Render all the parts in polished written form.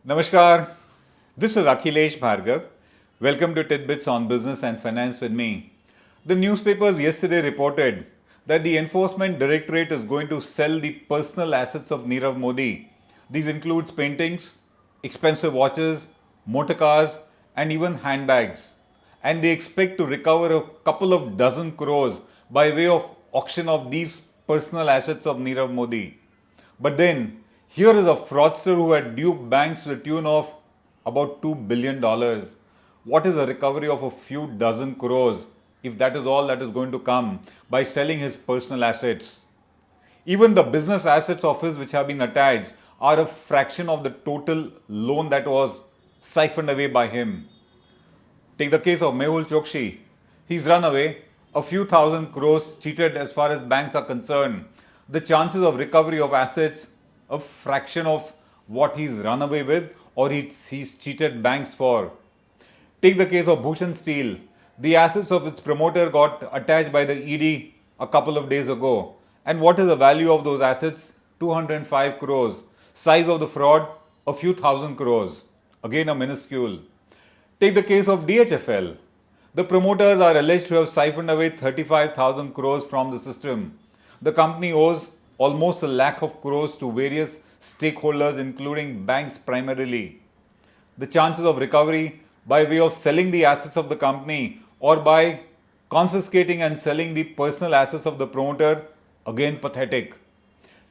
Namaskar. This is Akhilesh Bhargava. Welcome to Tit-Bits on Business and Finance with me. The newspapers yesterday reported that the Enforcement Directorate is going to sell the personal assets of Nirav Modi. These includes paintings, expensive watches, motor cars, and even handbags. And they expect to recover a couple of dozen crores by way of auction of these personal assets of Nirav Modi. But then, here is a fraudster who had duped banks to the tune of about $2 billion. What is a recovery of a few dozen crores if that is all that is going to come by selling his personal assets? Even the business assets of his which have been attached are a fraction of the total loan that was siphoned away by him. Take the case of Mehul Chokshi. He's run away, a few thousand crores cheated as far as banks are concerned. The chances of recovery of assets, a fraction of what he's run away with or he's cheated banks for. Take the case of Bhushan Steel. The assets of its promoter got attached by the ED a couple of days ago. And what is the value of those assets? 205 crores. Size of the fraud? A few thousand crores. Again a minuscule. Take the case of DHFL. The promoters are alleged to have siphoned away 35,000 crores from the system. The company owes almost a lakh of crores to various stakeholders, including banks primarily. The chances of recovery by way of selling the assets of the company or by confiscating and selling the personal assets of the promoter, again pathetic.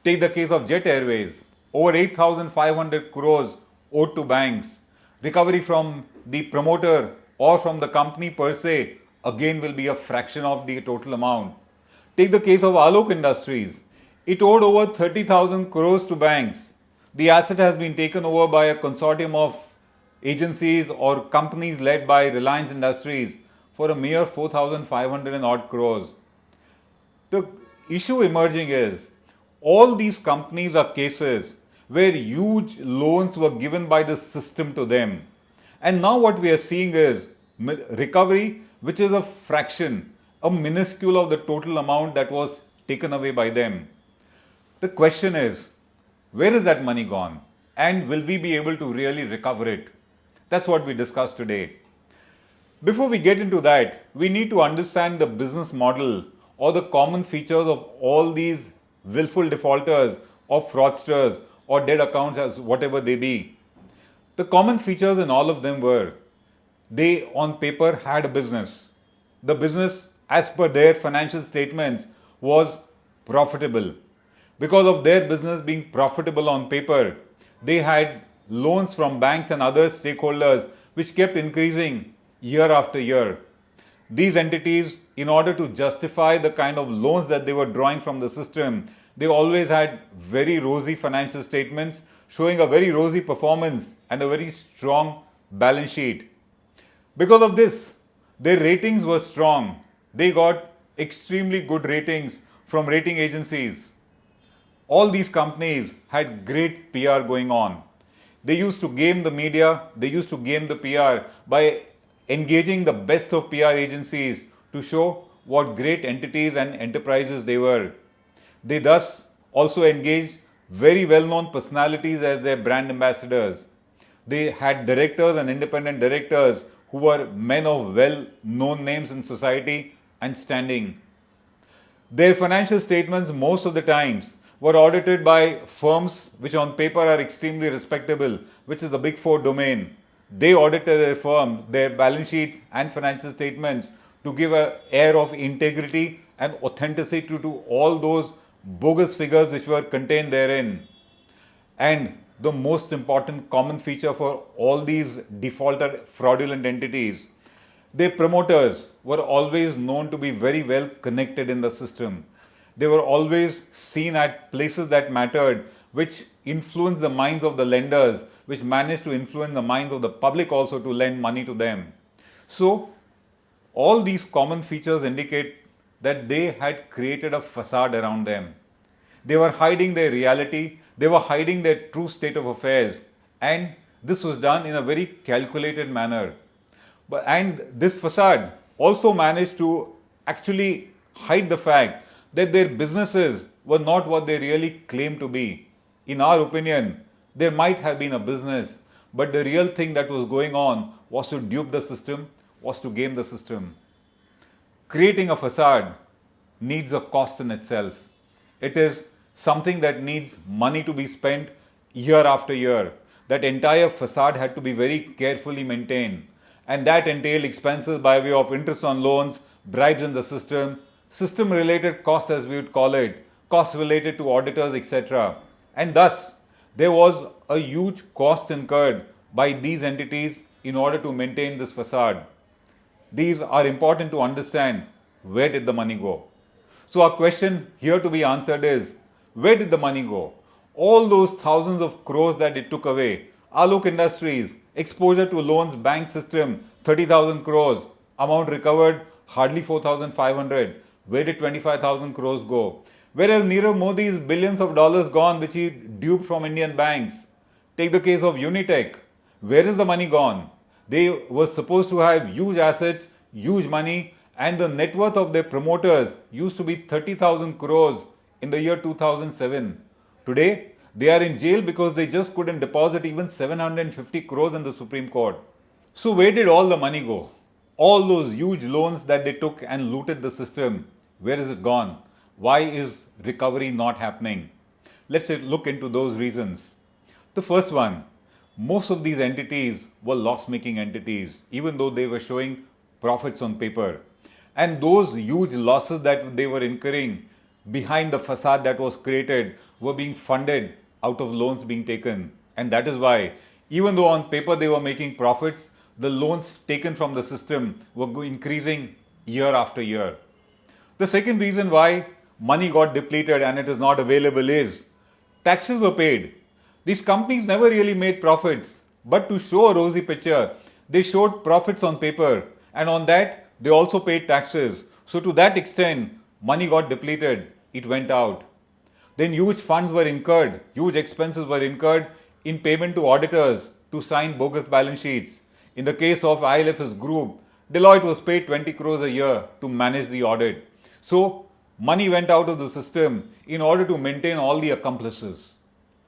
Take the case of Jet Airways. Over 8,500 crores owed to banks. Recovery from the promoter or from the company per se again will be a fraction of the total amount. Take the case of Alok Industries. It owed over 30,000 crores to banks. The asset has been taken over by a consortium of agencies or companies led by Reliance Industries for a mere 4,500 and odd crores. The issue emerging is all these companies are cases where huge loans were given by the system to them. And now what we are seeing is recovery, which is a fraction, a minuscule of the total amount that was taken away by them. The question is, where is that money gone? And will we be able to really recover it? That's what we discussed today. Before we get into that, we need to understand the business model or the common features of all these willful defaulters or fraudsters or dead accounts as whatever they be. The common features in all of them were they on paper had a business. The business as per their financial statements was profitable. Because of their business being profitable on paper, they had loans from banks and other stakeholders which kept increasing year after year. These entities, in order to justify the kind of loans that they were drawing from the system, they always had very rosy financial statements showing a very rosy performance and a very strong balance sheet. Because of this, their ratings were strong. They got extremely good ratings from rating agencies. All these companies had great PR going on. They used to game the media, they used to game the PR by engaging the best of PR agencies to show what great entities and enterprises they were. They thus also engaged very well-known personalities as their brand ambassadors. They had directors and independent directors who were men of well-known names in society and standing. Their financial statements most of the times were audited by firms which on paper are extremely respectable, which is the Big Four domain. They audited their firm, their balance sheets and financial statements to give an air of integrity and authenticity to all those bogus figures which were contained therein. And the most important common feature for all these defaulter fraudulent entities, their promoters were always known to be very well connected in the system. They were always seen at places that mattered, which influenced the minds of the lenders, which managed to influence the minds of the public also to lend money to them. So, all these common features indicate that they had created a facade around them. They were hiding their reality, they were hiding their true state of affairs, and this was done in a very calculated manner. And this facade also managed to actually hide the fact that their businesses were not what they really claimed to be. In our opinion, there might have been a business, but the real thing that was going on was to dupe the system, was to game the system. Creating a facade needs a cost in itself. It is something that needs money to be spent year after year. That entire facade had to be very carefully maintained, and that entailed expenses by way of interest on loans, bribes in the system related costs as we would call it, costs related to auditors, etc. And thus, there was a huge cost incurred by these entities in order to maintain this facade. These are important to understand. Where did the money go? So our question here to be answered is, where did the money go? All those thousands of crores that it took away. Alok Industries, exposure to loans bank system, 30,000 crores, amount recovered hardly 4,500. Where did 25,000 crores go? Whereas Nirav Modi's billions of dollars gone which he duped from Indian banks. Take the case of Unitech. Where is the money gone? They were supposed to have huge assets, huge money, and the net worth of their promoters used to be 30,000 crores in the year 2007. Today, they are in jail because they just couldn't deposit even 750 crores in the Supreme Court. So where did all the money go? All those huge loans that they took and looted the system, where is it gone? Why is recovery not happening? Let's look into those reasons. The first one, most of these entities were loss-making entities, even though they were showing profits on paper. And those huge losses that they were incurring behind the facade that was created were being funded out of loans being taken. And that is why, even though on paper they were making profits, the loans taken from the system were increasing year after year. The second reason why money got depleted and it is not available is taxes were paid. These companies never really made profits, but to show a rosy picture, they showed profits on paper, and on that they also paid taxes. So to that extent, money got depleted, it went out. Then huge funds were incurred, huge expenses were incurred in payment to auditors to sign bogus balance sheets. In the case of ILF's group, Deloitte was paid 20 crores a year to manage the audit. So money went out of the system in order to maintain all the accomplices.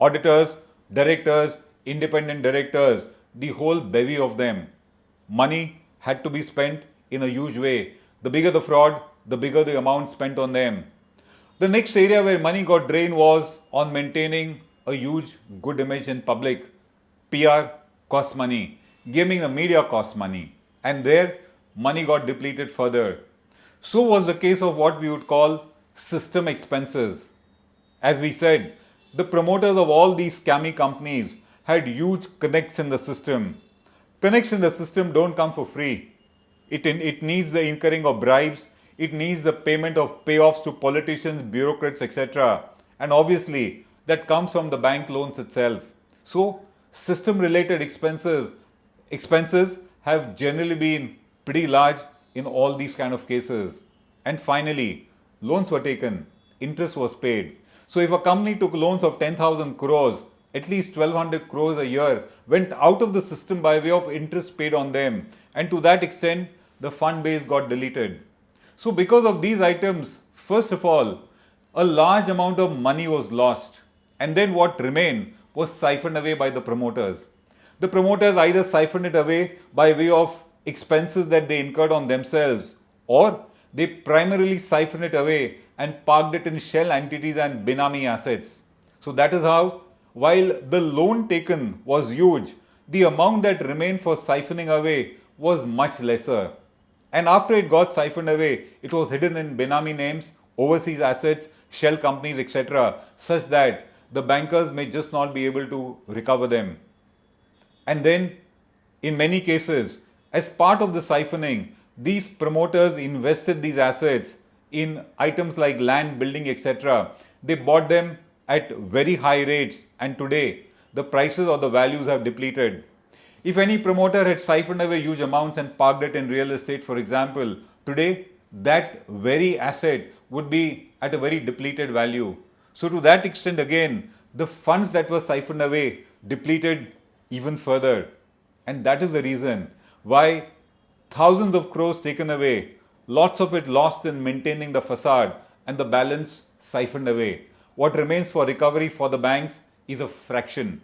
Auditors, directors, independent directors, the whole bevy of them. Money had to be spent in a huge way. The bigger the fraud, the bigger the amount spent on them. The next area where money got drained was on maintaining a huge good image in public. PR costs money. Gaming the media costs money. And there, money got depleted further. So was the case of what we would call system expenses. As we said, the promoters of all these scammy companies had huge connects in the system. Connects in the system don't come for free. It needs the incurring of bribes, it needs the payment of payoffs to politicians, bureaucrats, etc. And obviously, that comes from the bank loans itself. So, system-related expenses have generally been pretty large in all these kind of cases. And finally, loans were taken, interest was paid. So if a company took loans of 10,000 crores, at least 1,200 crores a year went out of the system by way of interest paid on them. And to that extent, the fund base got deleted. So because of these items, first of all, a large amount of money was lost. And then what remained was siphoned away by the promoters. The promoters either siphoned it away by way of expenses that they incurred on themselves, or they primarily siphoned it away and parked it in shell entities and Benami assets. So that is how, while the loan taken was huge, the amount that remained for siphoning away was much lesser. And after it got siphoned away, it was hidden in Benami names, overseas assets, shell companies, etc., such that the bankers may just not be able to recover them. And then, in many cases, as part of the siphoning, these promoters invested these assets in items like land, building, etc. They bought them at very high rates, and today the prices or the values have depleted. If any promoter had siphoned away huge amounts and parked it in real estate, for example, today that very asset would be at a very depleted value. So to that extent again, the funds that were siphoned away depleted even further. And that is the reason why thousands of crores taken away, lots of it lost in maintaining the facade, and the balance siphoned away. What remains for recovery for the banks is a fraction.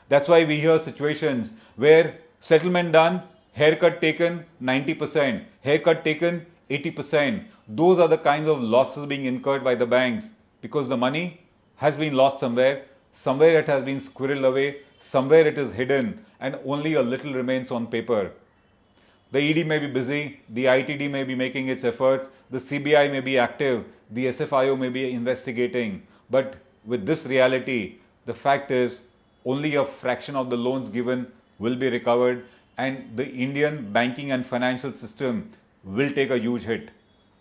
That's why we hear situations where settlement done, haircut taken 90%, haircut taken 80%. Those are the kinds of losses being incurred by the banks because the money has been lost somewhere, somewhere it has been squirreled away, somewhere it is hidden, and only a little remains on paper. The ED may be busy, the ITD may be making its efforts, the CBI may be active, the SFIO may be investigating. But with this reality, the fact is only a fraction of the loans given will be recovered, and the Indian banking and financial system will take a huge hit.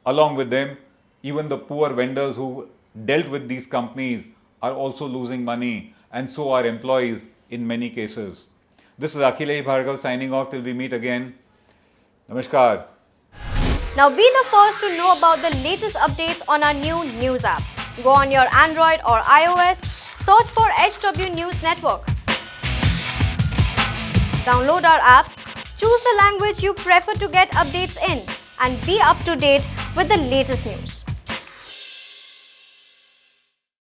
Along with them, even the poor vendors who dealt with these companies are also losing money, and so are employees in many cases. This is Akhilesh Bhargava signing off till we meet again. Namaskar. Now be the first to know about the latest updates on our new news app. Go on your Android or iOS, search for HW News Network. Download our app, choose the language you prefer to get updates in, and be up to date with the latest news.